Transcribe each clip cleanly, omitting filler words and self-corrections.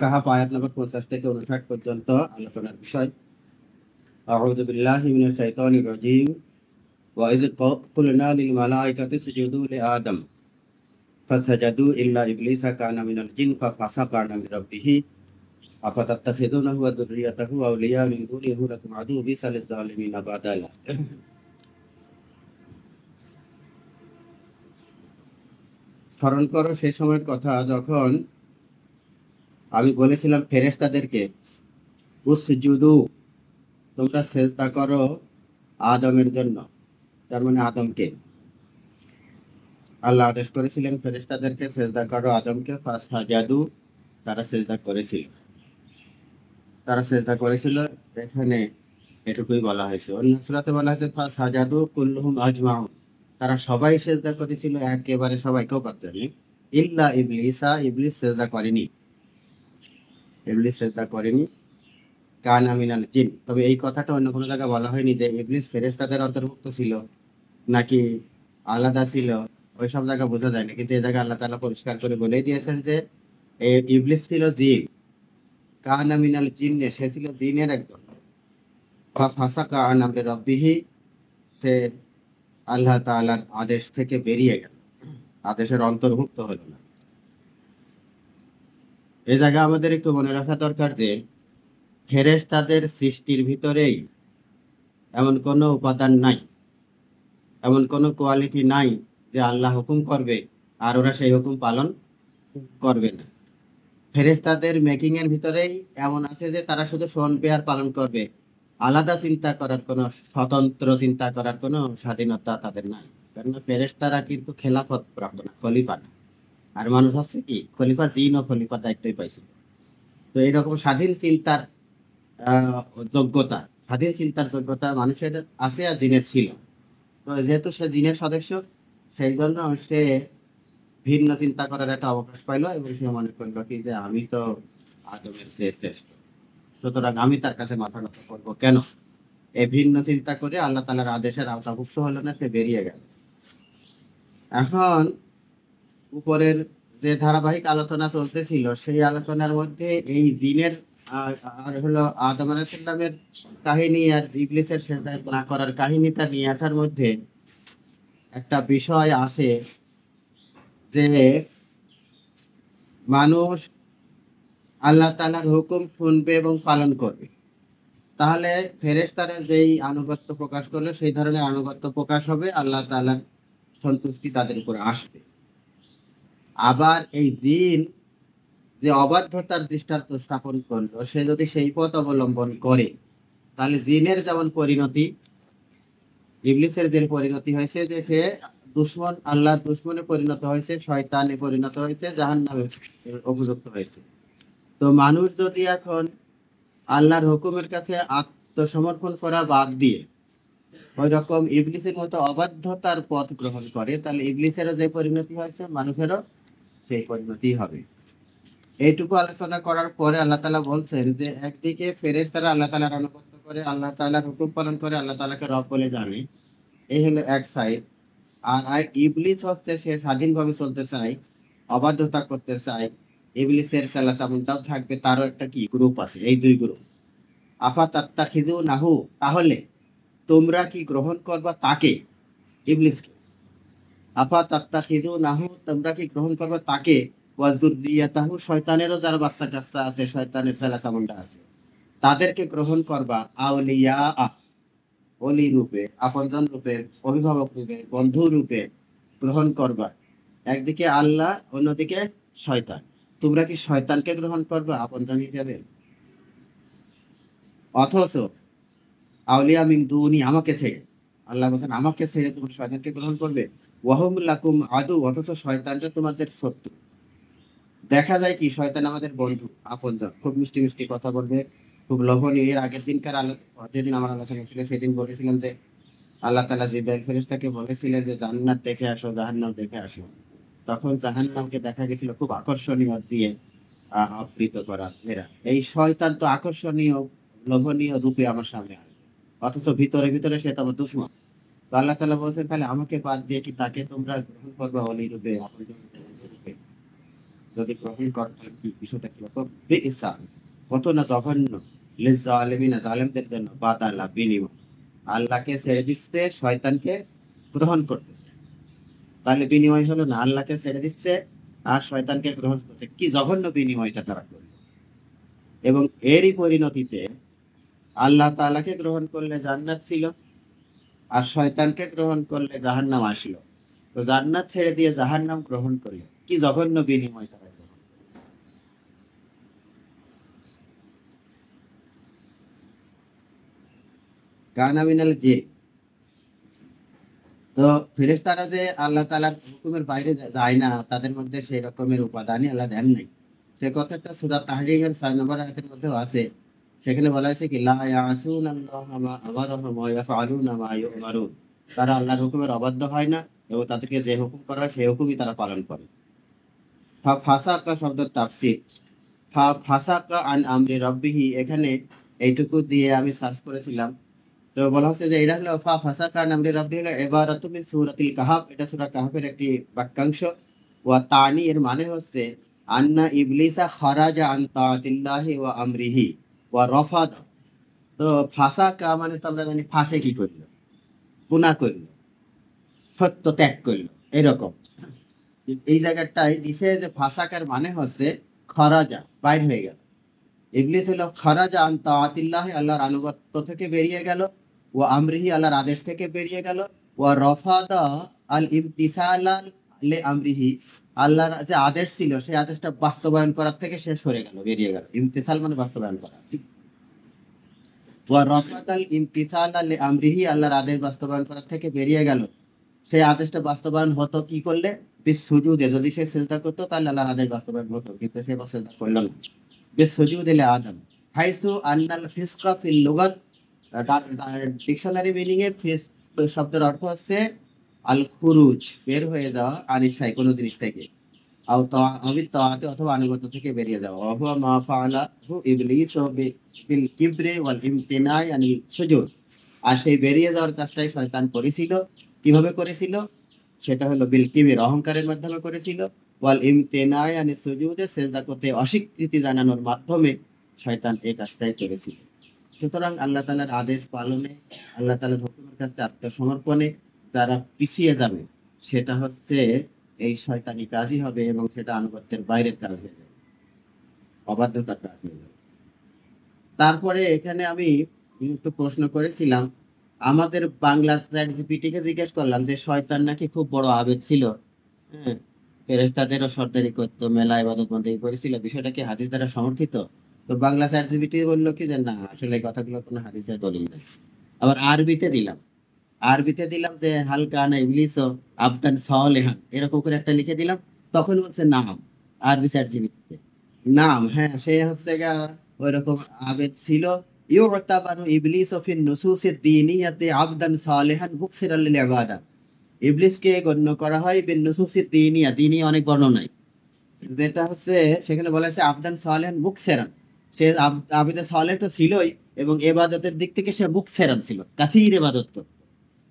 কাহাফ আয়াত নম্বর 50 থেকে 59 পর্যন্ত আলোচনার বিষয়। আউযু বিল্লাহি মিনাশ শাইতানির রাজীম। ওয়া ইয কুলনা লিল মালাইকাতি ইসজুদু লিআদম ফাসাজাদু ইল্লা ইবলিসা কানা মিনাল জিন ফাফাসাকা আন আমরি রাব্বিহি আফাতাত্তাখিযুনাহু ওয়া যুররিয়াতাহু আউলিয়া মিন দুনিহি লাকুম আদুউম বিসা লিয-যালিমিনা বাদালা। স্মরণ করো সেই সময়ের কথা যখন আমি বলেছিলাম ফেরেশতাদেরকে, উসজুদু, তোমরা সেজদা করো আদমের জন্য। তার মানে আদমকে আল্লাহ আদেশ করেছিলেন ফেরেশতাদেরকে সেজদা করো আদমকে। ফাসজাদু, তারা সেজদা করেছিল। এখানে এটুকুই বলা হয়েছে। অন্য সূরাতে বলা হয়েছে ফাসজাদু কুল্লুহুম আজমাউন, তারা সবাই সেজদা করেছিল, একেবারে সবাই, কেউ পারত না। ইল্লা ইবলিসা, ইবলিস সেজদা করেনি। কানা মিনাল জিন, তবে এই কথাটা অন্য কোনো জায়গায় বলা হয়নি যে ইবলিস ফেরেশতাদের অন্তর্ভুক্ত ছিল নাকি আলাদা ছিল, ওইসব জায়গা বোঝা যায় না। কিন্তু এই জায়গায় আল্লাহ তাআলা পরিষ্কার করে বলেই দিয়েছেন যে ইবলিস ছিল জিন। কানা মিনাল জিন্নে, সে ছিল জিনের একজন। ফাসাকা আন আমরি রাব্বিহি, সে আল্লাহ তাআলার আদেশ থেকে বেরিয়ে গেল, আদেশের অন্তর্ভুক্ত হলো না। এই জায়গায় আমাদের একটু মনে রাখা দরকার যে ফেরেশতাদের সৃষ্টির ভিতরেই এমন কোনো উপাদান নাই, এমন কোনো কোয়ালিটি নাই যে আল্লাহ হুকুম করবে আর ওরা সেই হুকুম পালন করবে না। ফেরেশতাদের মেকিং এর ভিতরেই এমন আছে যে তারা শুধু শুনবে আর পালন করবে। আলাদা চিন্তা করার কোনো, স্বতন্ত্র চিন্তা করার কোনো স্বাধীনতা তাদের নাই। কারণ ফেরেশতারা কিন্তু খেলাফত প্রাপ্ত না, খলিফা না। আর মানুষ হচ্ছে কি খলিফা, জিন ও খলিফার দায়িত্বই পাইছিল। তো এইরকম আহ স্বাধীন চিন্তার যোগ্যতা মানুষের আছে আর জিনের ছিল। তো যেহেতু সে জিনের সদস্য, সেই জন্য সে ভিন্ন চিন্তা করার একটা অবকাশ পাইলো এবং সে মনে করলো কি যে আমি তো আদমের চেয়ে শ্রেষ্ঠ, সুতরাং আমি তার কাছে মাথা নত করবো কেন। এই ভিন্ন চিন্তা করে আল্লাহ তাআলার আদেশের আওতাভুক্ত হলো না, সে বেরিয়ে গেল। এখন উপরের যে ধারাবাহিক আলোচনা চলতেছিল, সেই আলোচনার মধ্যে এই জিনের আর হলো আদম আলাইহিস সালামের কাহিনী আর ইবলিসের সেজদা না করার কাহিনীটা নিয়ে আসার মধ্যে একটা বিষয় আছে যে মানুষ আল্লাহ তাআলার হুকুম শুনবে এবং পালন করবে, তাহলে ফেরেশতারা যেই আনুগত্য প্রকাশ করলে সেই ধরনের আনুগত্য প্রকাশ হবে, আল্লাহ তাআলার সন্তুষ্টি তাদের উপর আসবে। আবার এই জিন যে অবাধ্যতার দৃষ্টান্ত স্থাপন করলো, সে যদি সেই পথ অবলম্বন করে, তাহলে জিনের যেমন পরিণতি, ইবলিসের যে পরিণতি হয়েছে যে সে আল্লাহর দুশমনে পরিণত হয়েছে, শয়তানে পরিণত হয়েছে, জাহান্নামে উপযুক্ত হয়েছে। তো মানুষ যদি এখন আল্লাহর হুকুমের কাছে আত্মসমর্পণ করা বাদ দিয়ে ওই রকম ইবলিসের মতো অবাধ্যতার পথ গ্রহণ করে, তাহলে ইবলিসেরও যে পরিণতি হয়েছে মানুষেরও সেই পরিণতি হবে। এইটুকু আলোচনা করার পরে আল্লাহ তাআলা বলছেন যে একদিকে ফেরেশতারা আল্লাহ তাআলার আনুগত্য করে, আল্লাহ তাআলার হুকুম পালন করে, আল্লাহ তাআলাকে রব বলে জানে, এই হলো এক সাইড। আর ইবলিস হচ্ছে সে স্বাধীনভাবে চলতে চায়, অবাধ্যতা করতে চায়। ইবলিসের চালাচামুন্ডাও থাকবে, তারও একটা কি গ্রুপ আছে, এই দুই গ্রুপ। আফাতাত্তাখিযুনাহু, তাহলে তোমরা কি গ্রহণ করবা তাকে, ইবলিসকে। আফাতাত্তাখিযুনাহু, তোমরা কি গ্রহণ করবা তাকে, ওয়া যুররিয়াতাহু, শয়তানেরও যারা বাচ্চা কাচ্চা আছে, শয়তানের চালাচামুন্ডা আছে, তাদেরকে গ্রহণ করবা আউলিয়া, অলি রূপে, আপনজন রূপে, অভিভাবক রূপে, বন্ধু রূপে গ্রহণ করবা। একদিকে আল্লাহ, অন্যদিকে শয়তান। তোমরা কি শয়তানকে গ্রহণ করবা আপনজন হিসেবে? অথচ আউলিয়া মিন দুনি, আমাকে ছেড়ে, আল্লাহ বলছেন আমাকে ছেড়ে তুমি শয়তানকে গ্রহণ করবে। ওয়াহুম লাকুম আদু, অথচ শয়তানটা তোমাদের শত্রু। দেখা যায় কি শয়তান আমাদের বন্ধু, আপনজন, খুব মিষ্টি মিষ্টি কথা বলবে, খুব লোভনীয়। এর আগের দিনকার যেদিন আমার আলোচনা ছিল সেদিন বলেছিলাম যে আল্লাহ তাআলা জিবরাইল ফেরেশতাকে বলেছিলেন যে জান্নাত দেখে আসো, জাহান্নাম দেখে আসো। তখন জাহান্নামকে দেখা গেছিল খুব আকর্ষণীয় দিয়ে আবৃত করা এরা। এই শয়তান তো আকর্ষণীয়, লোভনীয় রূপে আমার সামনে আসবে, অথচ ভিতরে ভিতরে সে তো আমার দুশমন। তো আল্লাহ তাআলা বলছেন তাহলে আমাকে বাদ দিয়ে কি তাকে তোমরা গ্রহণ করবে অলি রূপে, আপনজন রূপে, বন্ধু রূপে? যদি গ্রহণ করে তাহলে বিষয়টা কিরকম? বিইসা, কত না জঘন্য, লিজ্জালিমিনা, জালেমদের জন্য, বাদালা, বিনিময়। আল্লাহকে ছেড়ে দিচ্ছে, শয়তানকে গ্রহণ করতেছে। তাহলে বিনিময় হলো না, আল্লাহকে ছেড়ে দিচ্ছে আর শয়তানকে গ্রহণ করছে। কি জঘন্য বিনিময়টা তারা করলো! এবং এরই পরিণতিতে আল্লাহ তাআলাকে গ্রহণ করলে জান্নাত ছিল, আর শয়তানকে গ্রহণ করলে জাহান্নাম আসলো। তো জান্নাত ছেড়ে দিয়ে জাহান্নাম গ্রহণ করলো, কি জঘন্য বিনিময় তারা গ্রহণ করলো। কানা মিনাল জিন। তো ফেরেশতারা যে আল্লাহ তাআলার হুকুমের বাইরে যায় না, তাদের মধ্যে সেই রকমের উপাদানই আল্লাহ দেন নাই। সে কথাটা সূরা তাহরীমের ৬ নম্বর আয়াতের মধ্যেও আছে। সেখানে বলা হয়েছে কি, লা ইয়াসুনাল্লাহা মা আমারাহুম ওয়া ইয়াফআলুনা মা ইউমারুন। তারা আল্লাহর হুকুমের অবাধ্য হয় না এবং তাদেরকে যে হুকুম করা হয় সেই হুকুমই তারা পালন করে। ফাসাকা শব্দের তাফসীর, ফাসাকা আন আমরি রাব্বিহি, এখানে এইটুকু দিয়ে আমি সার্চ করেছিলাম। তো বলা হচ্ছে যে এটা হলো ফাসাকা আন আমরি রাব্বিহি হলো ইবারাতুন মিন সূরাতিল কাহাফ। এটা সূরা কাহাফের একটি বাক্যাংশ। ওয়া তানি, এর মানে হচ্ছে আন্না ইবলিসা খারাজা আন তাআতিল্লাহি ওয়া আমরিহি ওয়া রাফাদা। তো ফাসাকা মানে তো আমরা জানি ফাঁসে কি করলো, গুনাহ করলো, সত্য ত্যাগ করলো, এরকম। এই জায়গাটায় দিছে যে ফাসাকার মানে হচ্ছে খরাজা, বাইর হয়ে গেল। ইবলিস হলো খরাজা আন তাআতিল্লাহি, আল্লাহর আনুগত্য থেকে বেরিয়ে গেল, ও আমরিহি, আল্লাহর আদেশ থেকে বেরিয়ে গেল, ও রফাদা আল ইমতিসালা লি আমরিহি, আল্লাহর যে আদেশ ছিল সেই আদেশটা বাস্তবায়ন করার থেকে সে সরে গেল, বেরিয়ে গেল। ইমতিসাল মানে বাস্তবায়ন করা। ও রফাদাল ইমতিসালা লি আমরিহি, আল্লাহর আদেশ বাস্তবায়ন করার থেকে বেরিয়ে গেল। সেই আদেশটা বাস্তবায়ন হতো কি করলে? বিসসুজুদে, যদি সে সিজদা করতো তাহলে আল্লাহর আদেশ বাস্তবায়ন হতো, কিন্তু সে সিজদা করল না। বিসসুজুদি লিআদম, হাইসু আন্নাল ফিসকা ফিল লুগাত। ডিকশনারি মিনিং এ ফিসক শব্দের অর্থ হচ্ছে আল খুরুজ, বের হয়ে যাওয়া, আনিশাই, কোনো জিনিস থেকে, আও তাআতি, অথবা আনুগত্য থেকে বেরিয়ে যাওয়া। ওয়া হুয়া মা ফাআলাহু ইবলিস বিল কিবরি ওয়াল ইমতিনাই আনিল সুজুদ। আর সেই বেরিয়ে যাওয়ার কাজটাই শয়তান করেছিল। কিভাবে করেছিল? সেটা হলো বিল কিবির, অহংকারের মাধ্যমে করেছিল। ওয়াল ইমতিনাই আনিস সুজুদে, সিজদা করতে অস্বীকৃতি জানানোর মাধ্যমে শয়তান এই কাজটাই করেছিল। সুতরাং আল্লাহ তাআলার আদেশ পালনে, আল্লাহ তাআলার হুকুমের কাছে আত্মসমর্পণে যারা পিছিয়ে যাবে, সেটা হচ্ছে এই শয়তানি কাজই হবে এবং সেটা আনুগত্যের বাইরের কাজ হয়ে যাবে, অবাধ্যতার কাজ হয়ে যাবে। তারপরে এখানে আমি একটু প্রশ্ন করেছিলাম, আমাদের বাংলা চ্যাট জিপিটিকে জিজ্ঞেস করলাম যে শয়তান নাকি খুব বড় আবেদ ছিল, হ্যাঁ, ফেরেশতাদেরও সর্দারি করতো, মেলা ইবাদত বন্দেগী করেছিল, বিষয়টা কি হাদিস দ্বারা সমর্থিত? তো বাংলা চ্যাট জিপিটি বললো কি যে না, আসলে এই কথাগুলোর কোনো হাদিসের দলিল নেই। আবার আরবিতে দিলাম যে হালকা না ইবলিস আবদান সালেহান, এরকম করে একটা লিখে দিলাম। তখন বলছে নাম, আরবি চ্যাট জিপিটিতে নাম, হ্যাঁ, সে হচ্ছে গা ওইরকম আবেদ ছিল। ইউতাবারু ইবলিস ফিন নুসুসি দ্বীনিয়াতি আবদান সালেহান মুকসিরাল লিল ইবাদা। ইবলিসকে গণ্য করা হয় বিন নুসুসি দ্বীনিয়া, দ্বীনি অনেক বর্ণনায়, যেটা হচ্ছে সেখানে বলা হয়েছে আবদান সালেহান মুকসিরান। সে আবিদে সালেহ তো ছিলই, এবং এবাদতের দিক থেকে সে মুকসিরান ছিল, কাথির ইবাদত করত।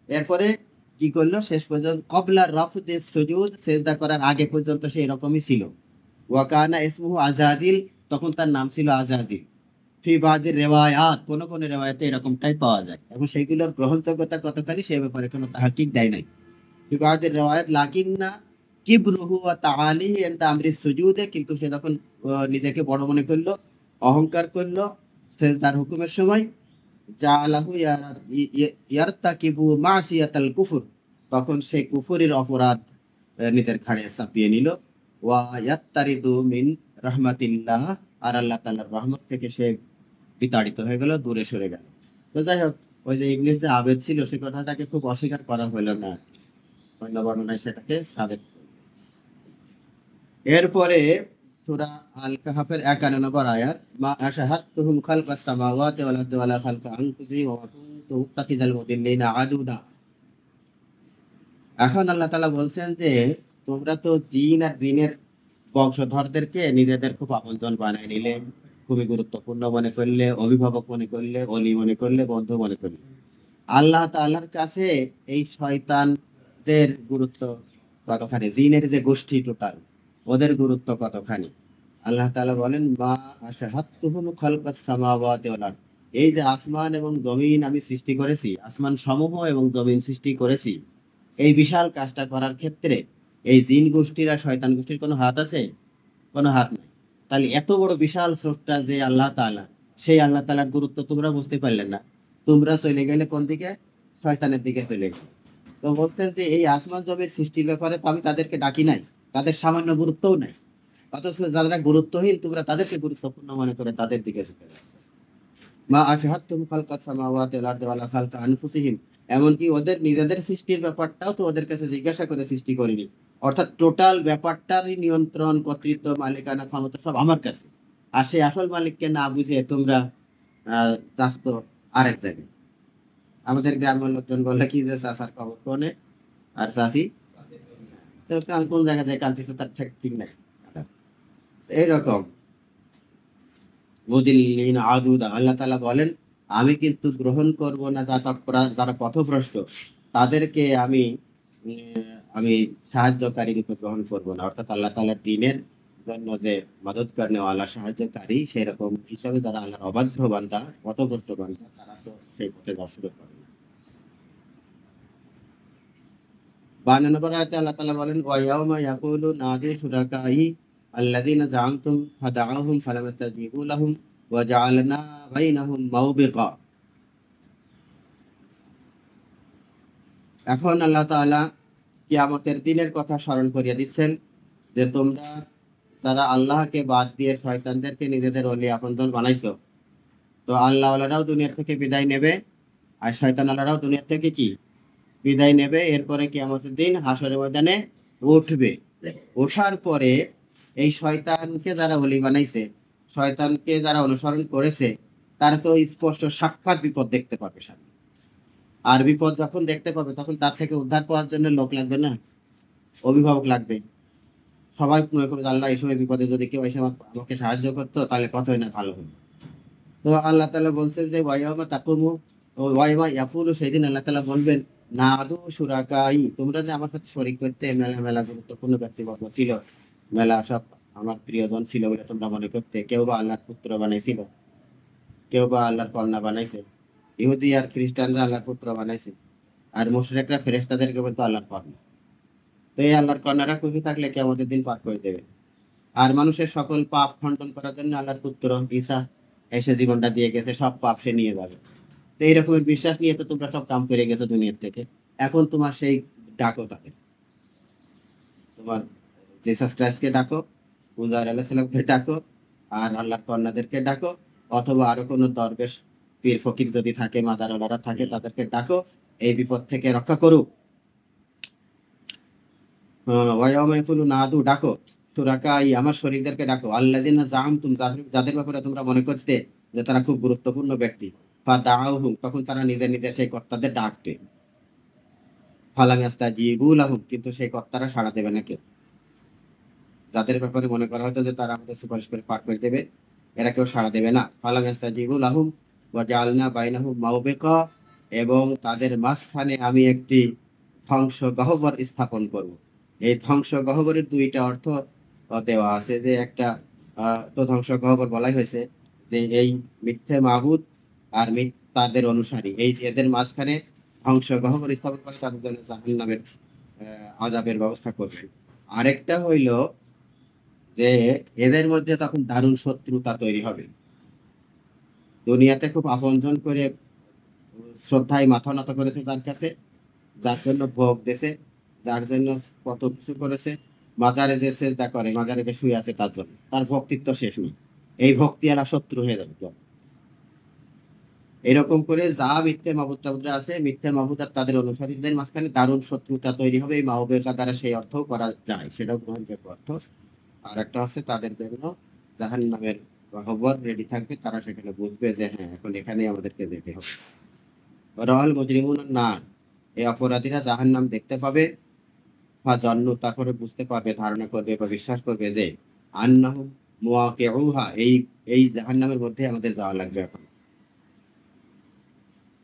এরপরে কি করলো? শেষ পর্যন্ত কবলা রাফদে সুজুদ, সেজদা করার আগে পর্যন্ত সে এরকমই ছিল। ওয়াকানা ইসমুহু আজাদিল, তখন তার নাম ছিল আজাদিল। ফি বাদির রেওয়ায়াত, কোন কোন রেওয়ায়াতে এরকমটাই পাওয়া যায়, এবং সেইগুলোর গ্রহণযোগ্যতা কতখানি সে ব্যাপারে কোনো তাহকিক দেয় নাই। ফি বাদির রেওয়ায়াত লাকিন্না কিবরুহু ওয়া তাআলিহি ইনদা আমরি সুজুদে, কিন্তু সে যখন নিজেকে বড় মনে করলো, অহংকার করলো সেজদার হুকুমের সময়, জাআলাহু ইয়ারতাকিবু মাসিয়াতাল কুফর, তখন সে কুফরের অপরাধ নিজের ঘাড়ে চাপিয়ে নিল। ওয়া ইয়াত্তারিদু মিন রাহমাতিল্লাহ, আর আল্লাহ তাআলার রহমত থেকে সে বিতাড়িত হয়ে গেল, দূরে সরে গেল। তো যাই হোক, ওই যে ইংলিশ যে আবেদ ছিল সে কথাটাকে খুব অস্বীকার করা হলো না, অন্য বর্ণনায় সেটাকে সাবেত করল। এরপরে সূরা আল কাহাফের ৫১ নম্বর আয়াত, মা আশাহাদতুহুম খালকাস সামাওয়াতি ওয়াল আরদি ওয়ালা খালকা আনফুসিহিম ওয়া মা কুনতু মুত্তাখিযাল মুদিল্লিনা আদুদা। এখন আল্লাহ তাআলা বলছেন যে তোমরা তো জিন আর জিনের বংশধরদেরকে নিজেদের খুব আপনজন বানায় নিলে, খুবই গুরুত্বপূর্ণ মনে করলে, অভিভাবক মনে করলে, অলি মনে করলে, বন্ধু মনে করলে। আল্লাহ তাআলার কাছে এই শয়তানদের গুরুত্ব কতখানি? জিনের যে গোষ্ঠী টোটাল, ওদের গুরুত্ব কতখানি। আল্লাহ তাআলা বলেন, মা আশহাদতুহুম খালকাস সামাওয়াতি ওয়াল আরদ। এই যে আসমান এবং জমিন আমি সৃষ্টি করেছি, আসমান সমূহ এবং জমিন সৃষ্টি করেছি, এই বিশাল কাজটা করার ক্ষেত্রে এই জিন গোষ্ঠীর আর শয়তান গোষ্ঠীর কোনো হাত আছে? কোনো হাত নাই। তাহলে এত বড় বিশাল স্রষ্টা যে আল্লাহ তাআলা, সেই আল্লাহ তাআলার গুরুত্ব তোমরা বুঝতে পারলেন না। তোমরা চলে গেলে কোন দিকে? শয়তানের দিকে চলে গেলে। তো বলছেন যে এই আসমান জমির সৃষ্টির ব্যাপারে তো আমি তাদেরকে ডাকি নাই, তাদের সামান্য গুরুত্বও নাই। অথচ যারা গুরুত্বহীন তোমরা তাদেরকে গুরুত্বপূর্ণ মনে করে তাদের দিকে ঝুঁকে যাচ্ছ। মা আশহাদতুম খালকাস সামাওয়াতি ওয়াল আরদি ওয়ালা খালকা আনফুসিহিম। এমনকি ওদের নিজেদের সৃষ্টির ব্যাপারটাও তো ওদের কাছে জিজ্ঞাসা করে সৃষ্টি করিনি। অর্থাৎ টোটাল ব্যাপারটারই নিয়ন্ত্রণ, কর্তৃত্ব, মালিকানা, ক্ষমতা সব আমার কাছে। আর সেই আসল মালিককে না বুঝে তোমরা চাচ্ছ আরেক জায়গায়। আমাদের গ্রামের লোকজন বলে কি যে চাচার খবর কোনে আর চাচি তো কোন জায়গায় যায় কান্দিছে তার ঠিক নাই। এইরকম মুদিল্লিন আদুদা আল্লাহ তাআলা বলেন, আমি কিন্তু গ্রহণ করব না যারা পথভ্রষ্ট তাদেরকে আমি সাহায্যকারী রূপে গ্রহণ করব না। অর্থাৎ আল্লাহ তাআলার দ্বীনের জন্য যে মদদ করনেওয়ালা সাহায্যকারী সেরকম হিসাবে যারা আল্লাহর অবাধ্য বান্দা, পথভ্রষ্ট বান্দা, তারা তো সেই পথে যাওয়া শুরু করে না। 52 নম্বর আয়াতে আল্লাহ তাআলা বলেন, ওয়া ইয়াউমা ইয়াকুলু নাদি শুরাকাই আল্লাযীনা জাআমতুম ফাদাউহুম ফালাম ইস্তাজিবু লাহুম ওয়া জাআলনা বাইনাহুম মাওবিকা। এখন আল্লাহ তাআলা কিয়ামতের দিনের কথা স্মরণ করিয়ে দিচ্ছেন যে তোমরা যারা আল্লাহকে বাদ দিয়ে শয়তানদেরকে নিজেদের ওলি আপনজন বানাইছো, তো আল্লাহওয়ালারাও দুনিয়া থেকে বিদায় নেবে আর শয়তানওয়ালারাও দুনিয়া থেকে কি বিদায় নেবে। এরপরে কিয়ামতের দিন হাসরের ময়দানে উঠবে। ওঠার পরে এই শয়তানকে যারা ওলি বানাইছে, শয়তানকে যারা অনুসরণ করেছে, তারা তো স্পষ্ট সাক্ষাৎ বিপদ দেখতে পাবে সামনে। আর বিপদ যখন দেখতে পাবে তখন তার থেকে উদ্ধার পাওয়ার জন্য লোক লাগবে না, অভিভাবক লাগবে। সবাই মনে করবে আল্লাহ এই সময় বিপদে যদি কেউ এসে আমাকে সাহায্য করতো তাহলে কতই না ভালো হতো। তো আল্লাহ তাআলা বলছেন যে ওয়াইয়ামা তাকুমু ও ওয়াইমা ইয়াকুলু, সেদিন আল্লাহ তাআলা বলবেন, না আদু সুরাকাই, তোমরা যে আমার সাথে শরীক করতে মেলা মেলা গুরুত্বপূর্ণ ব্যক্তিবর্গ ছিল, মেলা সব আমার প্রিয়জন ছিল বলে তোমরা মনে করতে, কেউ বা আল্লাহর পুত্র বানাইছিল, কেউ বা আল্লাহর কন্যা বানাইছে। ইহুদি আর খ্রিস্টানরা আল্লাহর পুত্র বানাইছে, আর মুশরিকরা ফেরেশতাদেরকে বলতো আল্লাহর কন্যা। তো এই আল্লাহর কন্যারা খুশি থাকলে কিয়ামতের দিন পার করে দেবে। আর মানুষের সকল পাপ খণ্ডন করার জন্য আল্লাহর পুত্র ঈসা এসে জীবনটা দিয়ে গেছে, সব পাপ সে নিয়ে যাবে। তো এই রকমের বিশ্বাস নিয়ে তো তোমরা সব কাম করে গেছো দুনিয়ার থেকে। এখন তোমার সেই ডাকো তাদের, তোমার জিসাস ক্রাইস্টকে ডাকো, উজাইর আলাইহিস সালামকে ডাকো, আর আল্লাহর কন্যাদেরকে ডাকো, অথবা আরো কোনো দরবেশ পীর ফকির যদি থাকে, মাজারওয়ালারা থাকে, তাদেরকে ডাকো, এই বিপদ থেকে রক্ষা করুক। ওয়াইয়াউমা ইয়াকুলু নাদু, ডাকো শুরাকাই, আমার শরীকদেরকে ডাকো, আল্লাযিনা জাআমতুম, যাদের ব্যাপারে তোমরা মনে করতে যে তারা খুব গুরুত্বপূর্ণ ব্যক্তি, ফাদাউহুম, তখন তারা নিজে নিজে সেই কর্তাদের ডাকবে। ফালাম ইয়াস্তাজিবু লাহুম, কিন্তু সেই কর্তারা সাড়া দেবে না কেউ। যাদের ব্যাপারে মনে করা হতো যে তারা আমাদের সুপারিশ করে পার করে দেবে, এরা কেউ সাড়া দেবে না। ফালাম ইয়াস্তাজিবু লাহুম ওয়া জাআলনা বাইনাহুম মাওবিকা, এবং তাদের মাঝখানে আমি একটি ধ্বংস গহ্বর স্থাপন করব। এই ধ্বংস গহ্বরের দুইটা অর্থ দেওয়া আছে। যে একটা তো ধ্বংস গহ্বর বলাই হয়েছে যে এই মিথ্যে মাবুদ আর তাদের অনুসারী, এই এদের মাঝখানে ধ্বংস গহ্বর স্থাপন করে তাদের জন্য জাহান্নামের আযাবের ব্যবস্থা করবে। আরেকটা হইল যে এদের মধ্যে তখন দারুণ শত্রুতা তৈরি হবে। দুনিয়াতে খুব আপনজন করে শ্রদ্ধায় মাথা নত করেছে তার কাছে, যার জন্য ভোগ দেছে, যার জন্য কত কিছু করেছে, মাজারে যে সেজদা করে, মাজারে যে শুয়ে আছে তার জন্য, তার ভক্তির তো শেষ নেই। এই ভক্তি এরা শত্রু হয়ে যাবে। এরকম করে যা মিথ্যে মাবুদ টাবুদরা আছে, মিথ্যে মাবুদ আর তাদের অনুসারীদের মাঝখানে দারুণ শত্রুতা তৈরি হবে। এই মাহবেকা দ্বারা সেই অর্থও করা যায়, সেটাও গ্রহণযোগ্য অর্থ। আর একটা হচ্ছে তাদের জন্য জাহান্নামের গহ্বর রেডি থাকবে, তারা সেখানে বুঝবে যে হ্যাঁ এখন এখানেই আমাদেরকে যেতে হবে। রাল মুজরিমুন নার, এই অপরাধীরা জাহান্নাম দেখতে পাবে। ফাজান্নু, তারপরে বুঝতে পারবে, ধারণা করবে বা বিশ্বাস করবে যে আন্নাহুম মুওয়াকিউহা, এই এই জাহান্নামের মধ্যে আমাদের যাওয়া লাগবে এখন।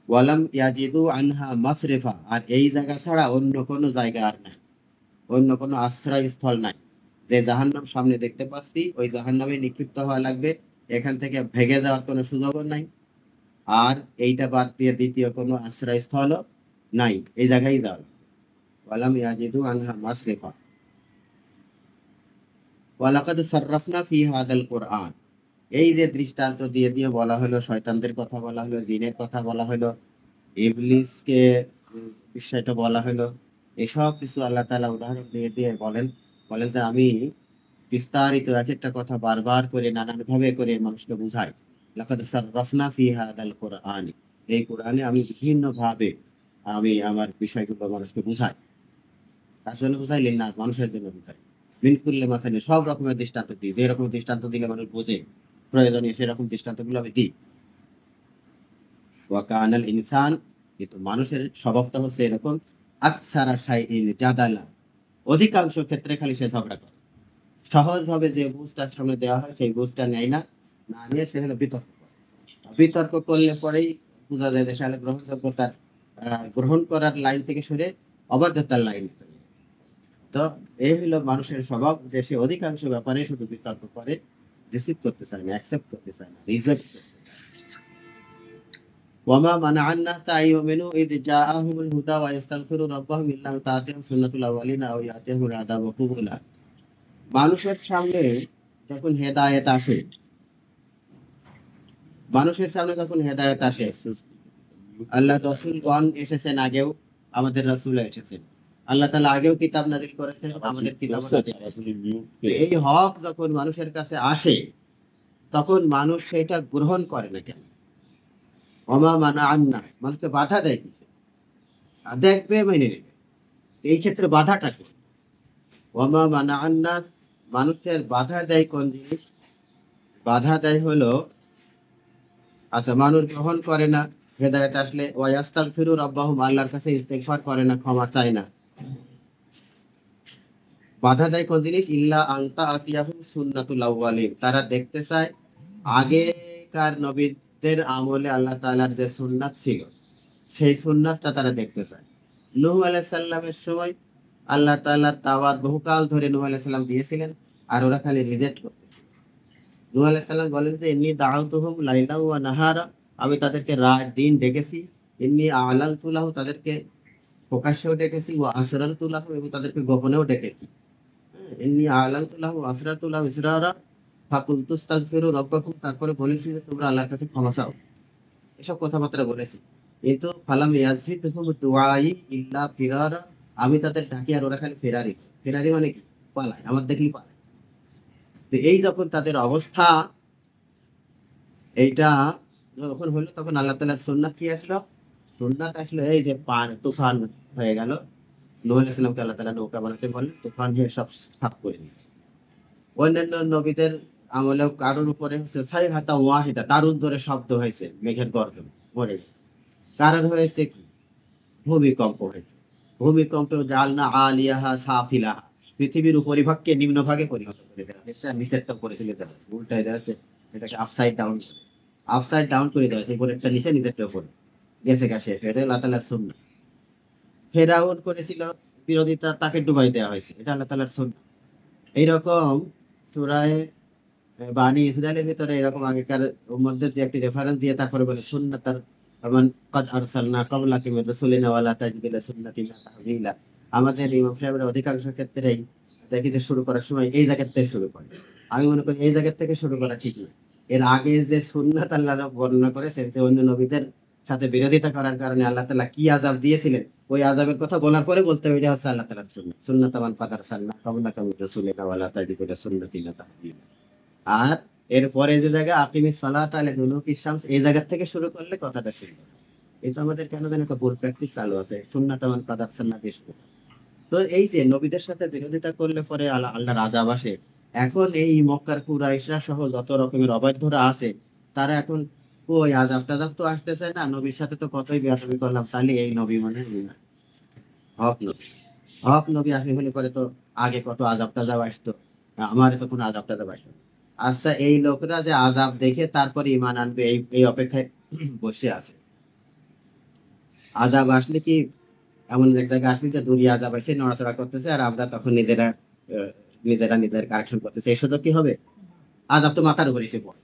ওয়ালাম ইয়াজিদু আনহা মাসরিফা, আর এই জায়গা ছাড়া অন্য কোনো জায়গা আর নাই, অন্য কোনো আশ্রয়স্থল নাই। যে জাহান্নাম সামনে দেখতে পাচ্ছি ওই জাহান্নামে নিক্ষিপ্ত হওয়া লাগবে, এখান থেকে ভেগে যাওয়ার কোনো সুযোগও নাই। আর এইটা বাদ দিয়ে দ্বিতীয় কোনো আশ্রয়স্থলও নাই, এই জায়গায় যাওয়া লাগবে। ওয়ালাম ইয়াজিদু আনহা মাসরিফা ওয়ালাকাদ সাররাফনা ফি হাদাল কুরআন। এই যে দৃষ্টান্ত দিয়ে দিয়ে বলা হলো, শয়তানদের কথা বলা হলো, জিনের কথা বলা হলো, ইবলিসকে বিষয়টা বলা হলো, এসব কিছু আল্লাহ তাআলা উদাহরণ দিয়ে দিয়ে বলেন বলেন যে আমি বিস্তারিত এক একটা কথা বারবার করে নানান ভাবে করে মানুষকে বুঝাই। লাকাদ সাররাফনা ফি হাদাল কুরআন, এই কোরআনে আমি বিভিন্ন ভাবে আমি আমার বিষয়গুলো মানুষকে বুঝাই। কার জন্য বুঝাই? লিন্নাস, মানুষের জন্য বুঝাই। মিন কুল্লি মাসালিন, সব রকমের দৃষ্টান্ত দিই, যে রকম দৃষ্টান্ত দিলে মানুষ বোঝে প্রয়োজনীয় সেরকম দৃষ্টান্তগুলো আমি দিই। ওয়া কানাল ইনসান, কিন্তু মানুষের স্বভাবটা হচ্ছে এরকম, আকসারা শাইইন জাদালা, অধিকাংশ ক্ষেত্রে খালি সে ঝগড়া করে। সহজভাবে যে বুঝটার সামনে দেওয়া হয় সেই বুঝটা নেয় না, না নিয়ে সে হলো বিতর্ক করে। বিতর্ক করলে পরেই বোঝা যায় যে সে হলো গ্রহণযোগ্যতার গ্রহণ করার লাইন থেকে সরে অবাধ্যতার লাইনে চলে যায়। তো এই হলো মানুষের স্বভাব, যে সে অধিকাংশ ব্যাপারে শুধু বিতর্ক করে, রিসিভ করতে চায় না, অ্যাকসেপ্ট করতে চায় না, রিজেক্ট করতে চায়। ওয়ামা মানাআন নাসা আইয়ুমিনু ইয জাআহুমুল হুদা ওয়া ইস্তাগফিরু রাব্বাহুম ইল্লা আন তা'তিয়াহুম সুন্নাতুল আওয়ালিনা আও ইয়া'তিয়াহুমুল আযাবু কুবুলা। মানুষের সামনে যখন হেদায়েত আসে, মানুষের সামনে যখন হেদায়েত আসে, আল্লাহ রসুলগণ এসেছেন আগেও, আমাদের রসুলও এসেছেন। আল্লাহ তাআলা আগেও কিতাব নাযিল করেছেন, আমাদের কিতাব নাযিল করেছেন। এই হক যখন মানুষের কাছে আসে, তখন মানুষ সেটা গ্রহণ করে না কেন? ওমা মানাআন না, মানুষকে বাধা দেয় কিসে? দেখবে, মেনে নেবে। এই ক্ষেত্রে বাধাটা কি? ওমা মানাআন নাস, মানুষের বাধা দেয় কোন জিনিস? বাধা দেয় হলো, আচ্ছা, মানুষ গ্রহণ করে না হেদায়েত আসলে, ওয়া ইস্তাগফিরু রাব্বাহুম, আল্লাহর কাছে ইস্তেগফার করে না, ক্ষমা চায় না। বাধা দেয় কোন জিনিস? ইল্লা আনতা আতিয়াহুম সুন্নাতুল আউয়ালিন, তারা দেখতে চায় আগেকার নবীদের আমলে আল্লাহ তাআলার যে সুন্নাত ছিল সেই সুন্নাতটা তারা দেখতে চায়। নূহ আলাইহিস সালামের সময় আল্লাহ তাআলা তাওরাত বহুকাল ধরে নূহ আলাইহিস সালাম দিয়েছিলেন, আর ওরা খালি রিজেক্ট করতেছে। নূহ আলাইহিস সালাম বলেন যে ইন্নী দাআউতুহুম লাইলান ওয়া নাহারা, আমি তাদেরকে রাত দিন ডেকেছি। ইন্নী আ'লানতু লাহু, তাদেরকে প্রকাশ্যেও ডেকেছি, ওয়া আসরারতু লাহু, এবং তাদেরকে গোপনেও ডেকেছি। ইন্নী আ'লানতু লাহু ওয়া আসরারতু লাহু ইসরারা ফাকুলতু ইস্তাগফিরু রাব্বাকুম, তারপরে বলেছি যে তোমরা আল্লাহর কাছে ক্ষমা চাও। এসব কথাবার্তা বলেছি। কিন্তু ফালাম ইয়াজিদহুম দুআই ইল্লা ফিরারা, আমি তাদের ডাকি আর ওরা খালি ফেরারি। ফেরারি মানে কি? পালায়, আমার দেখলেই পালায়। তো এই যখন তাদের অবস্থা এইটা যখন হলো, তখন আল্লাহ তাআলার সুন্নাত কি আসলো? সুন্নাত আসলো এই যে তুফান হয়ে গেল। নূহ আলাইহিস সালামকে আল্লাহ তাআলা নৌকা বানাতে বললেন, তুফান হয়ে সব সাফ করে দিল। অন্যান্য নবীদের আমলেও কারোর উপরে হচ্ছে সাইহাতা ওয়াহিদা, দারুণ জোরে শব্দ হয়েছে, মেঘের গর্জন মরে গেছে। কারোর হয়েছে কি? ভূমিকম্প হয়েছে। ভূমিকম্পেও জাআলনা আলিয়াহা সাফিলাহা, পৃথিবীর উপরিভাগকে নিম্নভাগে পরিণত করে দেওয়া হয়েছে, আর নিচেরটা উপরে তুলে দেওয়া হয়েছে, উল্টায় দেওয়া হয়েছে, এটাকে আপসাইড ডাউন, আপসাইড ডাউন করে দেওয়া হয়েছে, উপরেরটা নিচে, নিচেরটা উপরে, গেছে গা শেষ। এটা আল্লাহ তাআলার সুন্নাত। ফেরাউন করেছিল বিরোধিতা, তাকে ডুবাই দেওয়া হয়েছে, এটা আল্লাহ তাআলার সুন্নাত। এইরকম সূরা বানি ইসরাইলের ভিতরে এরকম আগেকার মধ্যে দিয়ে একটি রেফারেন্স দিয়ে তারপরে বলে সুন্নাতার আমান কাদ আরসালনা ক্বাবলাকা মির রাসূলিন ওয়া লা তাজিদু লিসুন্নাতিনা তাহবিলা। আমাদের ইমাম সাহেবের অধিকাংশ ক্ষেত্রেই দেখি যে শুরু করার সময় এই জায়গা থেকে শুরু করে। আমি মনে করি এই জায়গা থেকে শুরু করা ঠিক না। এর আগে যে সুন্নাত আল্লাহ বর্ণনা করেছেন যে অন্য নবীদের সাথে বিরোধিতা করার কারণে আল্লাহ তাআলা কি আযাব দিয়েছিলেন, ওই আযাবের কথা বলার পরে বলতে হবে এটা হচ্ছে আল্লাহ তাআলার সুন্নাত। সুন্নাত আমান কাদ আরসালনা ক্বাবলাকা মির রাসূলিন ওয়া লা তাজিদু লিসুন্নাতিনা তাহবিলা। আর এরপরে যে জায়গা আকিমিস সালাত আলা দুলুকি শামস, এই জায়গা থেকে শুরু করলে কথাটা সুন্দর। এটা আমাদের কেন যেন একটা ভুল প্র্যাকটিস চালু আছে, সুন্নাত আমান কাদ আরসালনা দিয়ে শুরু। তো এই যে নবীদের সাথে বিরোধিতা করলে পরে আল্লাহর আযাব আসে। এখন এই মক্কার কুরাইশরা সহ যত রকমের অবাধ্যরা আছে, তারা এখন ওই আযাব টাযাব তো আসতেছে না, নবীর সাথে তো কতই বেয়াদবি করলাম, তাহলে এই নবী মানে হক নবী। হক নবী আসলে হলে পরে তো আগে কত আযাব টাযাব আসতো, আমারে তো কোনো আযাব টাযাব আসে না। আচ্ছা, এই লোকরা যে আযাব দেখে তারপরে ঈমান আনবে, এই এই অপেক্ষায় বসে আছে। আযাব আসলে কি এমন এক জায়গায় আসলে যে দুনিয়া আযাব এসে নড়াচড়া করতেছে, আর আমরা তখন নিজেরা নিজেরা নিজের কারেকশন করতেছে, এই সুযোগ কি হবে? আযাব তো মাথার উপর এসে পড়ে,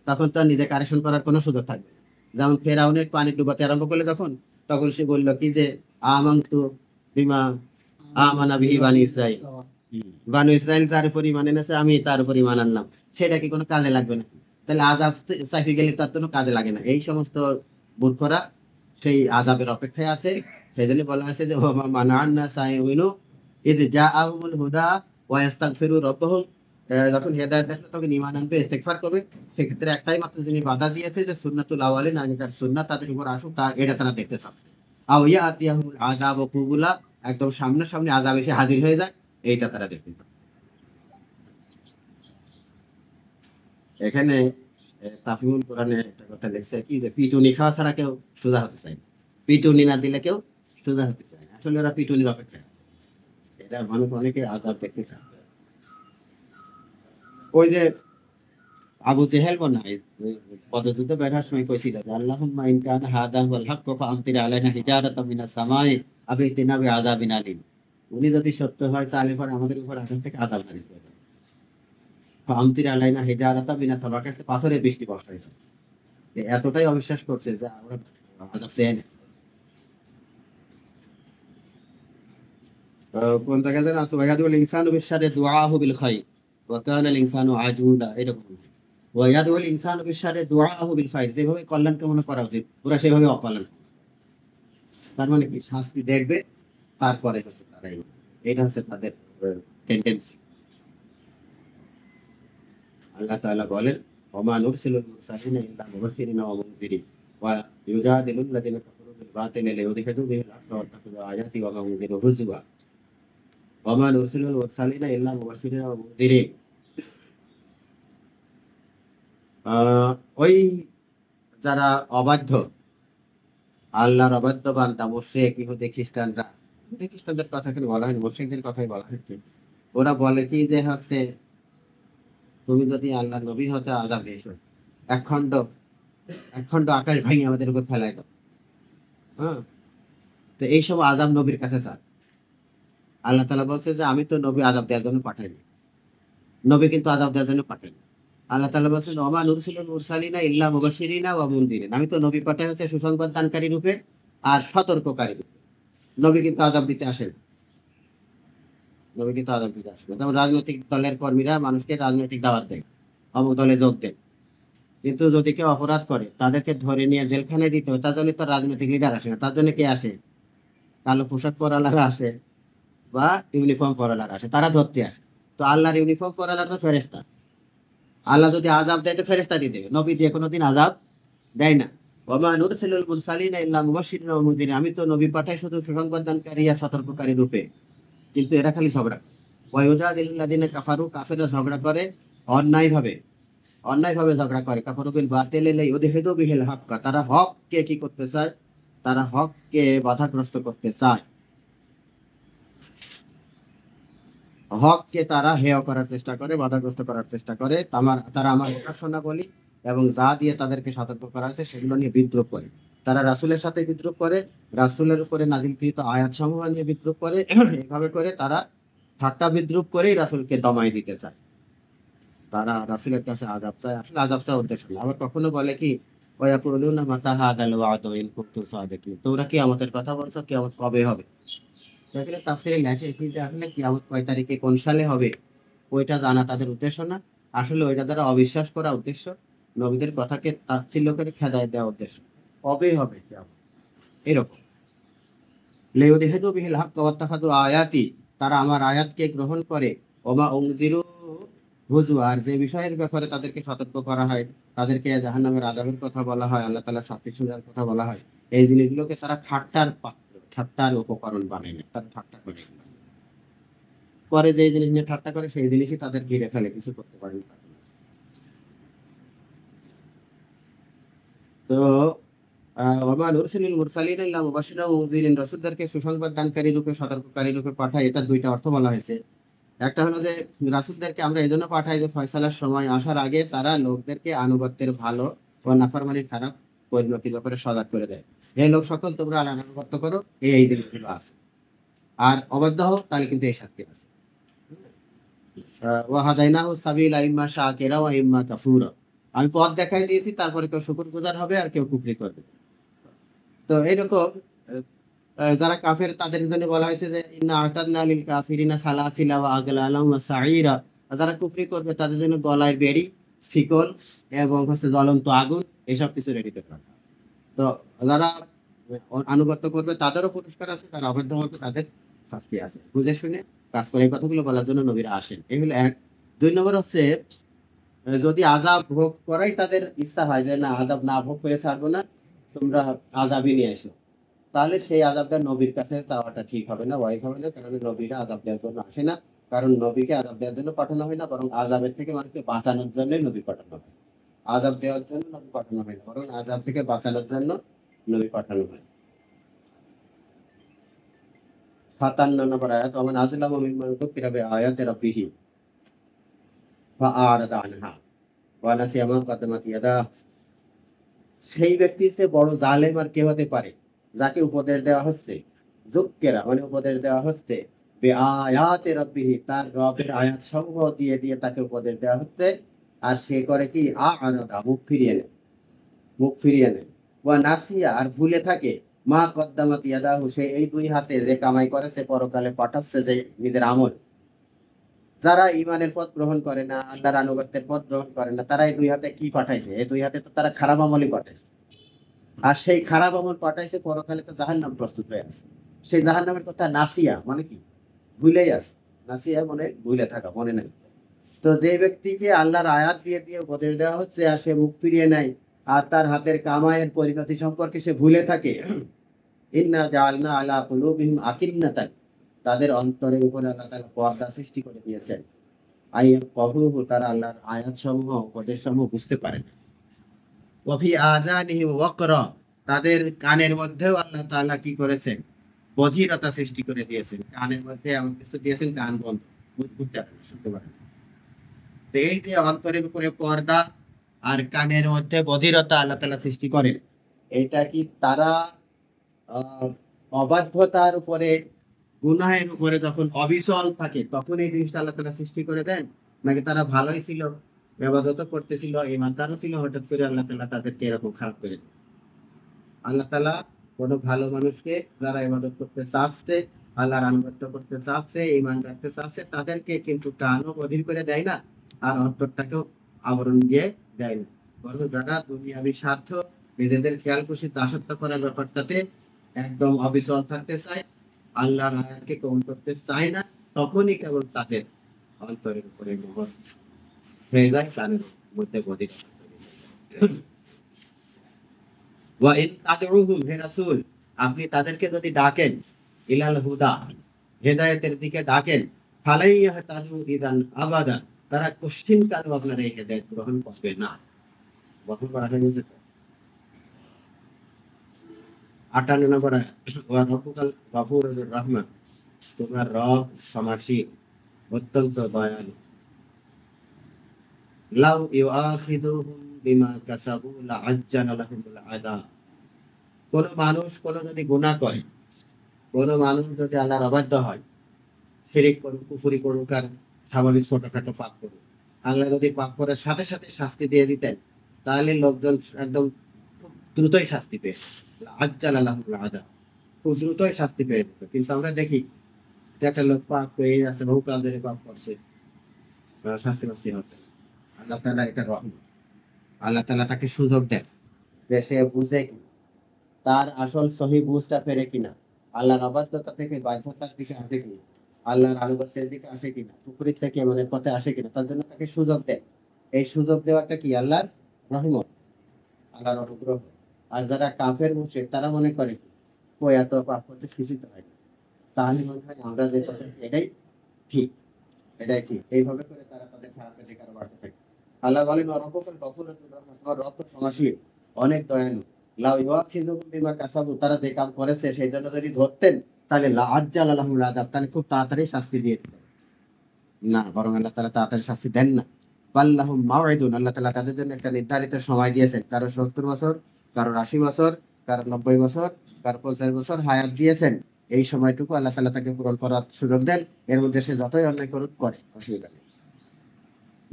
তখন তো আর নিজে কারেকশন করার কোনো সুযোগ থাকবে না। যেমন ফেরাউনের পানি ডুবাতে আরম্ভ করলে তখন তখন সে বলল কি যে আমানতু বিমা আমানা বিহি বানি ইসরাইল, বানু ইসরাইল যার উপর ঈমান এনেছে আমি তার উপর ঈমান আনলাম, সেটা কি কোনো কাজে লাগবে না? তাহলে আযাব চাইতে গেলে তার কোনো কাজে লাগে না। এই সমস্ত মূর্খরা সেই আযাবের অপেক্ষায় আছে। সেজন্য বলা হয়েছে যে ওমা মানা'আন নাসা আইয়ুমিনু ইয জাআহুমুল হুদা ওয়া ইস্তাগফিরু রাব্বাহুম, যখন হেদায়েত আসবে তখন ঈমান আনবে, ইস্তেগফার করবে। সেক্ষেত্রে একটাই মাত্র যিনি বাধা দিয়েছে যে সুন্নাতুল আওয়ালিন, আগেকার সুন্নাত তাদের উপর আসুক, তা এটা তারা দেখতে চাচ্ছে। আও ইয়াতিয়াহুমুল আযাবু কুবুলা, একদম সামনাসামনি আযাব এসে হাজির হয়ে যায়, এইটা তারা দেখতে চাচ্ছে। এখানে তাফহিমুল কোরআনে একটা কথা লিখছে কি যে পিটুনি খাওয়া ছাড়া কেউ সোজা হতে চায় না, পিটুনি না দিলে কেউ সোজা হতে চায় না। আসলে ওরা পিটুনির অপেক্ষায় আছে। এটা মানুষ অনেকে আযাব দেখতে চায়। ওই যে আবু জেহেল বনায় পদযুদ্ধে বের হওয়ার সময় কইছিল যে আল্লাহুম্মা ইন কানা হাযা হুয়াল হক ফাআমতির আলাইনা হিজারাতাম মিনাস সামাই আও ইতিনা বিআযাবিন আলীম। উনি যদি সত্য হয় তাহলে পরে আমাদের উপর আকাশ থেকে আযাব নাযিল করে দেন। ফাআমতির আলাইনা হিজারাতাম মিনাস সামাই, আকাশ থেকে পাথরের বৃষ্টি বর্ষায় দেন। যে এতটাই অবিশ্বাস করতে যে আমরা আযাব চেয়ে নিচ্ছি। কোন জায়গায় যেন আছে ওয়াইয়াদুল ইনসানু বিশ-শাররি দুআহু বিল খাইর ওয়া কানা আল ইনসানু আজুলা, এরকম। ওয়াইয়াদুল ইনসানু বিশ-শাররি দুআহু বিল খাইর, যেভাবে কল্যাণ কামনা করা উচিত ওরা সেভাবে অকল্যাণ। তার মানে কি শাস্তি দেখবে তারপরে হচ্ছে তারা এটা হচ্ছে তাদের টেন্ডেন্সি। আল্লাহ তাআলা বলেন ওমা নুরসিলুল মুরসালিনা ইল্লা মুবাশশিরিনা ওয়া মুনযিরিন ওয়া ইউজাদিলুল লাযিনা কাফারু বিল বাতিলি লিইউদহিদু বিহিল হাক্কা ওয়া ইত্তাখিযু আয়াতি ওয়া মা উনযিরু হুজুয়া ওমা নুরসিলুল মুরসালিনা ইল্লা মুবাশশিরিনা ওয়া মুনযিরিন। ওই যারা অবাধ্য, আল্লাহর অবাধ্য বান্দা, মুশরিক, ইহুদি খ্রিস্টানরা, ইহুদি খ্রিস্টানদের কথা এখানে বলা হয়নি, মুশরিকদের কথাই বলা হয়েছে। ওরা বলে কি যে হচ্ছে তুমি যদি আল্লাহর নবী হতে আযাব এসো, এক খণ্ড এক খণ্ড আকাশ ভেঙে আমাদের উপর ফেলাই দাও। হ্যাঁ, তো এই সব আযাব নবীর কাছে চায়। আল্লাহ তাআলা বলছে যে আমি তো নবী আযাব দেওয়ার জন্য পাঠাইনি, নবী কিন্তু আযাব দেওয়ার জন্য পাঠাইনি। আল্লাহ তাআলা বলছেন ওমা নুরসিলুল মুরসালিনা ইল্লা মুবাশশিরিনা ওয়া মুনযিরিন, আমি তো নবী পাঠাই হচ্ছে সুসংবাদ দানকারী রূপে আর সতর্ককারী রূপে। নবী কিন্তু আযাব দিতে আসেন, নবী কিন্তু আযাব দিতে আসেন। যেমন রাজনৈতিক দলের কর্মীরা মানুষকে রাজনৈতিক দাওয়াত দেয়, অমুক দলে যোগ দেন, কিন্তু যদি কেউ অপরাধ করে তাদেরকে ধরে নিয়ে জেলখানায় দিতে হয়, তার জন্য তো রাজনৈতিক লিডার আসে না, তার জন্য কে আসে? কালো পোশাক পরালারা আসে বা ইউনিফর্ম পরালারা আসে, তারা ধরতে আসে। তো আল্লাহর ইউনিফর্ম পরালারা তো ফেরেশতা, আল্লাহ যদি আযাব দেয় তো ফেরেশতা দিয়ে দেবে, নবী দিয়ে কোনোদিন আযাব দেয় না। ওমা নুরসিলুল মুরসালিনা ইল্লা মুবাশশিরিনা ওয়া মুনযিরিন, আমি তো নবী পাঠাই শুধু সুসংবাদদানকারী আর সতর্ককারী রূপে, কিন্তু এরা খালি ঝগড়া করে। ওয়া ইউজাদিলুল লাযিনা কাফারু, কাফেররা ঝগড়া করে অন্যায়ভাবে, অন্যায়ভাবে ঝগড়া করে। কাফারু বিল বাতিলি লিইউদহিদু বিহিল হাক্কা, তারা হককে কি করতে চায়? তারা হককে বাধাগ্রস্ত করতে চায়, হককে তারা হেয় করার চেষ্টা করে, বাধাগ্রস্ত করার চেষ্টা করে। তারা আমার উপাসনা বলি এবং যা দিয়ে তাদেরকে সতর্ক করা হয়েছে সেগুলো নিয়ে বিদ্রুপ করে। তারা রাসূলের সাথে বিদ্রুপ করে, রাসূলের উপরে নাজিলকৃত আয়াত সমূহ নিয়ে বিদ্রুপ করে। এইভাবে করে তারা ঠাট্টা বিদ্রুপ করেই রাসূলকে দমাই দিতে চায়। তারা রাসূলের কাছে আযাব চায়, আসলে আযাব চাওয়ার উদ্দেশ্য না। আবার কখনো বলে কি ওয়া ইয়াকুলুনা মাতা হাযাল ওয়াদু ইন কুনতুম সাদিকিন, তোমরা কিয়ামতের কথা বলছো, কিয়ামত কবে হবে? এখানে তাফসীরে লেখে কি যে আসলে কিয়ামত কয় তারিখে কোন সালে হবে ওইটা জানা তাদের উদ্দেশ্য না, আসলে ওইটা দ্বারা অবিশ্বাস করা উদ্দেশ্য, নবীদের কথাকে তাচ্ছিল্য করে খেদায় দেওয়া উদ্দেশ্য। কবে হবে কিয়ামত, এরকম। লিইউদহিদু বিহিল হাক্কা ওয়া ইত্তাখাযু আয়াতি, তারা আমার আয়াতকে গ্রহণ করে। ওমা উনজিরু হুজুয়া, আর যে বিষয়ের ব্যাপারে তাদেরকে সতর্ক করা হয়, তাদেরকে জাহান্নামের আযাবের কথা বলা হয়, আল্লাহ তাআলার শাস্তি সুজার কথা বলা হয়, এই জিনিসগুলোকে তারা ঠাট্টার পাত্র, ঠাট্টার উপকরণ বানায় নেয়, তারা ঠাট্টা করে। পরে যে জিনিস নিয়ে ঠাট্টা করে সেই জিনিসই তাদের ঘিরে ফেলে, কিছু করতে পারে না। তো ওমা নুরসিলুল মুরসালিনা ইল্লা মুবাশশিরিন ওয়া মুনযিরিন, রাসূলদেরকে সুসংবাদ দানকারী রূপে, সতর্ককারী রূপে পাঠায়। এটা দুইটা অর্থ বলা হয়েছে। একটা হলো যে রাসূলদেরকে আমরা এজন্য পাঠাই যে ফয়সালার সময় আসার আগে তারা লোকদেরকে আনুগত্যের ভালো ও নাফরমানির খারাপ পরিণতির ব্যাপারে সজাগ করে দেয়। হে লোক সকল, তোমরা আল্লাহর আনুগত্য করো, এই জিনিসগুলো আছে। আর অবাধ্য হও তাহলে কিন্তু এই শাস্তি আছে। ওয়াহাদাইনাহু সাবিলা ইম্মা শাকিরা ওয়া ইম্মা কাফুরা। আমি পথ দেখাই দিয়েছি, তারপরে কেউ শুকরগুজার হবে আর কেউ কুফরি করবে। তো এইরকম যারা কাফের তাদের জন্য বলা হয়েছে যে ইন্না আতাদনা লিল কাফিরিনা সালাসিলা ওয়া আগলালাম ওয়া সাঈরা। যারা কুফরি করবে তাদের জন্য গলায় বেড়ি, শিকল এবং হচ্ছে জ্বলন্ত আগুন এসব কিছু রেডি করে রাখা। তো যারা আনুগত্য করবে তাদেরও পুরস্কার আছে, যারা অবাধ্য হবে তাদের শাস্তি আছে। বুঝে শুনে কাজ করে এই কথাগুলো বলার জন্য নবীরা আসেন। এই হলো এক। ২ নম্বর হচ্ছে যদি আযাব ভোগ করাই তাদের ইচ্ছা হয় যে না আযাব না ভোগ করে ছাড়বো না, তোমরা আযাবই নিয়ে এসো, তাহলে সেই আযাবটা নবীর কাছে চাওয়াটা ঠিক হবে না, ওয়াইজ হবে না। কারণ নবীরা আযাব দেওয়ার জন্য আসে না। কারণ নবীকে আযাব দেওয়ার জন্য পাঠানো হয় না, বরং আযাবের থেকে মানুষকে বাঁচানোর জন্যই নবী পাঠানো হয়। আযাব দেওয়ার জন্য নবী পাঠানো হয় না, বরং আযাব থেকে বাঁচানোর জন্য নবী পাঠানো হয়। ৫৭ নম্বর আয়াত, ওয়া মান আযলামু মিম্মান যুকিরা বিআয়াতি রাব্বিহি ফাআরাদা আনহা ওয়া নাসিয়া মা কদ্দামাত ইয়াদাহু। সেই ব্যক্তির চেয়ে বড় জালেম আর কে হতে পারে, যাকে উপদেশ দেওয়া হচ্ছে, যুক্কেরা মানে উপদেশ দেওয়া হচ্ছে, বিআয়াতি রাব্বিহি তার রবের আয়াত সমূহ দিয়ে দিয়ে তাকে উপদেশ দেওয়া হচ্ছে, আর সে করে কি আ'রাদা মুখ ফিরিয়ে নেয়, মুখ ফিরিয়ে নেয়। ওয়া নাসিয়া আর ভুলে থাকে, মা কদ্দামাত ইয়াদাহু সে এই ২ হাতে যে কামাই করেছে পরকালে পাঠাচ্ছে যে নিজের আমল। যারা ঈমানের পথ গ্রহণ করে না, আল্লাহর আনুগত্যের পথ গ্রহণ করে না, তারা এই ২ হাতে কি পাঠাইছে? এই ২ হাতে তো তারা খারাপ আমলই পাঠাইছে। আর সেই খারাপ আমল পাঠাইছে, পরকালে তো জাহান্নাম প্রস্তুত হয়ে আছে। সেই জাহান্নামের কথা নাসিয়া মানে কি? ভুলেই আছে। নাসিয়া মানে ভুলে থাকা, মনে নাই। তো যে ব্যক্তিকে আল্লাহর আয়াত দিয়ে দিয়ে উপদেশ দেওয়া হচ্ছে আর সে মুখ ফিরিয়ে নেয় আর তার হাতের কামাইয়ের পরিণতি সম্পর্কে সে ভুলে থাকে, ইন্না জাআলনা আলা কুলুবিহিম আকিন্নাতান তাদের অন্তরের উপরে আল্লাহ তাআলা পর্দা সৃষ্টি করে দিয়েছেন। আইয়াফকাহুহু তারা আল্লাহর আয়াতসমূহ উপদেশসমূহ বুঝতে পারে না। ওয়া ফি আযানিহিম ওয়াকরা তাদের কানের মধ্যেও আল্লাহ তাআলা কি করেছেন? বধিরতা সৃষ্টি করে দিয়েছেন। কানের মধ্যে এমন কিছু দিয়েছেন, কান বন্ধ, বুঝতে পারে না, শুনতে পারে না। তো এই যে অন্তরের উপরে পর্দা আর কানের মধ্যে বধিরতা আল্লাহ তাআলা সৃষ্টি করেন, এটা কি তারা আহ, অবাধ্যতার উপরে, গুনাহের উপরে যখন অবিচল থাকে তখন এই জিনিসটা আল্লাহ তাআলা সৃষ্টি করে দেন, নাকি তারা ভালোই ছিল, ইবাদত করতেছিল, ঈমানদারও ছিল, হঠাৎ করে আল্লাহ তাআলা তাদেরকে এরকম খারাপ করে দেন? আল্লাহ তাআলা কোনো ভালো মানুষকে যারা ইবাদত করতে চাচ্ছে, আল্লাহর আনুগত্য করতে চাচ্ছে, ঈমান রাখতে চাচ্ছে, তাদেরকে কিন্তু কানও অধীর করে দেয় না আর অন্তরটাকেও আবরণ দিয়ে দেয় না। বরং যারা দুনিয়াবি স্বার্থ, নিজেদের খেয়াল খুশি দাসত্ব করার ব্যাপারটাতে একদম অবিচল থাকতে চায়, আল্লাহর আয়াতকে কবুল করতে চায় না, তখনই কেবল তাদের অন্তরের উপরে মোহর হয়ে যায়, কানের মধ্যে বধির। ওয়া ইন তাদউহুম হে রাসূল আপনি তাদেরকে যদি ডাকেন, ইলাল হুদা হেদায়েতের দিকে ডাকেন, ফালাই ইয়াহতাদু ইদান আবাদা তারা কোশ্চিন কালেও আপনার এই হেদায়েত গ্রহণ করবে না। গ্রহণ করা হয়েছে তো। ৫৮ নম্বর আয়াত, ওয়া রাব্বুকাল গফুরুর রাহমান তোমার রব ক্ষমাশীল, অত্যন্ত দয়ালু। লাউ ইউআখিযুহুম বিমা কাসাবু লাআজ্জালা লাহুমুল আযাব। কোন মানুষ যদি গুনাহ করে, কোন মানুষ যদি আল্লাহর অবাধ্য হয়, শিরিক করুক, কুফরি করুক আর স্বাভাবিক ছোটখাটো পাপ করুক, আল্লাহ যদি পাপ করার সাথে সাথে শাস্তি দিয়ে দিতেন, তাহলে লোকজন একদম খুব দ্রুতই শাস্তি পেয়ে আজ্জালা লাহুমুল আযাব, খুব দ্রুতই শাস্তি পেয়ে যেত। কিন্তু আমরা দেখি যে একটা লোক পাপ পেয়ে আছে, বহুকাল ধরে পাপ করছে, শাস্তি মাস্তি হচ্ছে। আল্লাহ তাআলা এটা রহমত। আল্লাহ তাআলা তাকে সুযোগ দেন যে সে বুঝে কি, তার আসল সহি বুঝটা ফেরে কিনা, আল্লাহর অবাধ্যতা থেকে বাধ্যতার দিকে আসে কিনা, আল্লাহর আনুগত্যের দিকে আসে কিনা, পুকুরি থেকে মনের পথে আসে কিনা, তার জন্য তাকে সুযোগ দেয়। এই সুযোগ দেওয়াটা কি আল্লাহর রহমত, আল্লাহর অনুগ্রহ। আর যারা কাফের মুশরিক তারা মনে করে ও এত পাপ করতে কিছুই তো হয় না, তাহলে মনে হয় আমরা যে করতেছি এটাই ঠিক, এটাই ঠিক। এইভাবে করে তারা তাদের খারাপের দিকে আরো বাড়তে থাকে। আল্লাহ বলেন রব্বুকুল গফুরুর রহিম তোমার রব তো ক্ষমাশীল, অনেক দয়ালু। লাউ ইউআখিযুহুম বিমা কাসাবু তারা যে কাম করেছে সেই জন্য যদি ধরতেন, তাহলে লাআজ্জালা লাহুমুল আযাব তাহলে খুব তাড়াতাড়ি শাস্তি দিয়ে দিতেন। না, বরং আল্লাহ তাআলা তাড়াতাড়ি শাস্তি দেন না। বাল লাহুম মাউইদুন আল্লাহ তাআলা তাদের জন্য একটা নির্ধারিত সময় দিয়েছেন। কারো ৭০ বছর, কারো ৮০ বছর, কারো ৯০ বছর, কারো ৫০ বছর হায়াত দিয়েছেন। এই সময়টুকু আল্লাহ তাআলা তাকে পূরণ করার সুযোগ দেন। এর মধ্যে সে যতই অন্যায় করুক করে, অসুবিধা নেই।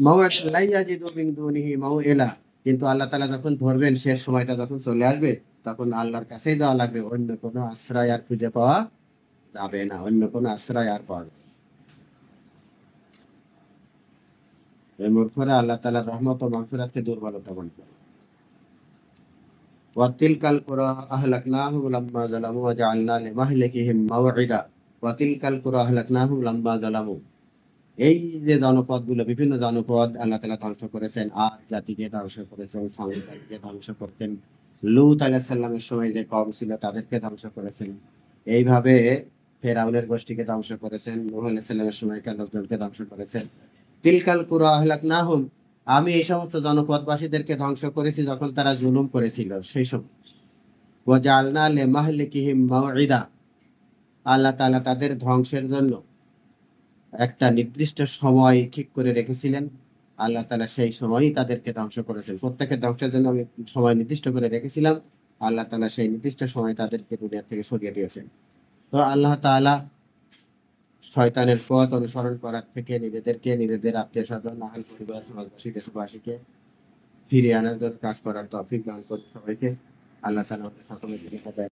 মাওয়াইদা লা ইয়াজিদু মিন দুনিহি মাওইলা। কিন্তু আল্লাহ তাআলা যখন ধরবেন, শেষ সময়টা যখন চলে আসবে, তখন আল্লাহর কাছেই যাওয়া লাগবে। অন্য কোনো আশ্রয় আর খুঁজে পাওয়া যাবে না। অন্য কোনো আশ্রয় আর পাওয়া যাবে না। এই মূর্খরা আল্লাহ তাআলার রহমত ও মাগফিরাতকে দুর্বলতা মনে করে। ওয়া তিলকাল কুরা আহলাকনাহুম লাম্মা যালামু ওয়া জাআলনা লিমাহলিকিহিম মাওঈদা। ওয়া তিলকাল কুরা আহলাকনাহুম লাম্মা যালামু। এই যে জনপদগুলো, বিভিন্ন জনপদ আল্লাহ তাআলা ধ্বংস করেছেন। আদ জাতিকে ধ্বংস করেছেন, সামুদ জাতিকে ধ্বংস করতেন। লূত আলাইহিস সালামের সময় যে কওম ছিল তাদেরকে ধ্বংস করেছেন। এইভাবে ফেরাউনের গোষ্ঠীকে ধ্বংস করেছেন। নূহ আলাইহিস সালামের সময়কার লোকজনকে ধ্বংস করেছেন। তিলকাল কুরা আহলাকনাহুম, আমি এই সমস্ত জনপদবাসীদেরকে ধ্বংস করেছি যখন তারা জুলুম করেছিল সেই সময়। ওয়া জাআলনা লিমাহলিকিহিম মাওঈদা, আল্লাহ তাআলা তাদের ধ্বংসের জন্য একটা নির্দিষ্ট সময় ঠিক করে রেখেছিলেন। আল্লাহ তাআলা সেই সময়ই তাদেরকে ধ্বংস করেছেন। প্রত্যেকের ধ্বংসের জন্য আমি সময় নির্দিষ্ট করে রেখেছিলাম। আল্লাহ তাআলা সেই নির্দিষ্ট সময় তাদেরকে দুনিয়া থেকে সরিয়ে দিয়েছেন। তো আল্লাহ তাআলা শয়তানের পথ অনুসরণ করার থেকে নিজেদেরকে, নিজেদের আত্মীয়স্বজন, আহল পরিবার, সমাজবাসী, দেশবাসীকে ফিরিয়ে আনার জন্য কাজ করার তৌফিক দান করুন সবাইকে। আল্লাহ তাআলা আমাদের সকলের দিকে হেদায়েত